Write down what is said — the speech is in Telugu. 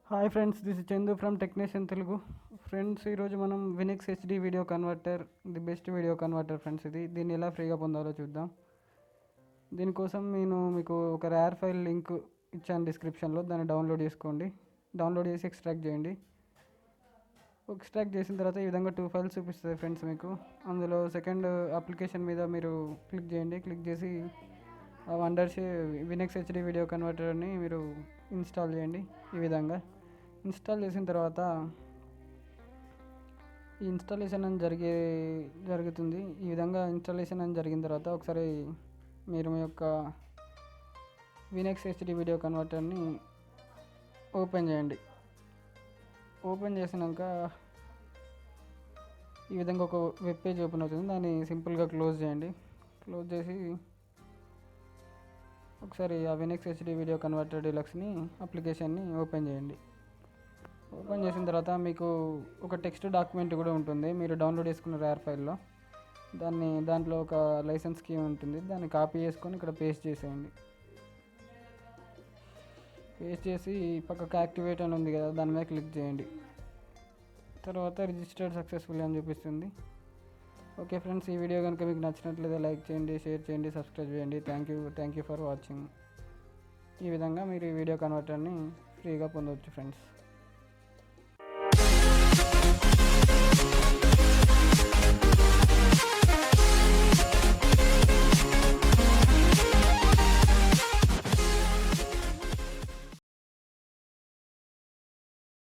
Hi friends, this is Chandu from technician Telugu. Friends, ఈరోజు మనం WinX HD video converter, the best video converter friends. దీన్ని ఎలా ఫ్రీగా పొందాలో చూద్దాం. దీనికోసం నేను మీకు ఒక రేర్ ఫైల్ లింక్ ఇచ్చాను డిస్క్రిప్షన్లో. దాన్ని డౌన్లోడ్ చేసుకోండి. డౌన్లోడ్ చేసి ఎక్స్ట్రాక్ట్ చేయండి. ఎక్స్ట్రాక్ట్ చేసిన తర్వాత ఈ విధంగా 2 ఫైల్స్ చూపిస్తుంది ఫ్రెండ్స్ మీకు. అందులో సెకండ్ అప్లికేషన్ మీద మీరు క్లిక్ చేయండి. క్లిక్ చేసి వండర్స్ వినిక్స్ హెచ్డి వీడియో కన్వర్టర్ని మీరు ఇన్స్టాల్ చేయండి. ఈ విధంగా ఇన్స్టాల్ చేసిన తర్వాత ఈ ఇన్స్టాలేషన్ అని జరుగుతుంది. ఈ విధంగా ఇన్స్టాలేషన్ అని జరిగిన తర్వాత ఒకసారి మీరు మీ యొక్క వినిక్స్ హెచ్డి వీడియో కన్వర్టర్ని ఓపెన్ చేయండి. ఓపెన్ చేసినాక ఈ విధంగా ఒక వెబ్ పేజ్ ఓపెన్ అవుతుంది. దాన్ని సింపుల్గా క్లోజ్ చేయండి. క్లోజ్ చేసి ఒకసారి ఆ వినిక్స్ హెచ్డి వీడియో కన్వర్టర్ డీలక్స్ని అప్లికేషన్ని ఓపెన్ చేయండి. ఓపెన్ చేసిన తర్వాత మీకు ఒక టెక్స్ట్ డాక్యుమెంట్ కూడా ఉంటుంది మీరు డౌన్లోడ్ చేసుకున్న రేర్ ఫైల్లో. దాంట్లో ఒక లైసెన్స్ కీ ఉంటుంది. దాన్ని కాపీ చేసుకొని ఇక్కడ పేస్ట్ చేసేయండి. పేస్ట్ చేసి పక్కకు యాక్టివేట్ అని ఉంది కదా, దాని మీద క్లిక్ చేయండి. తర్వాత రిజిస్టర్డ్ సక్సెస్ఫుల్ అని చూపిస్తుంది. ఓకే ఫ్రెండ్స్, ఈ వీడియో కనుక మీకు నచ్చినట్లయితే లైక్ చేయండి, షేర్ చేయండి, సబ్స్క్రైబ్ చేయండి. Thank you for watching. ఈ విధంగా మీరు ఈ వీడియో కన్వర్టర్ని ఫ్రీగా పొందవచ్చు ఫ్రెండ్స్.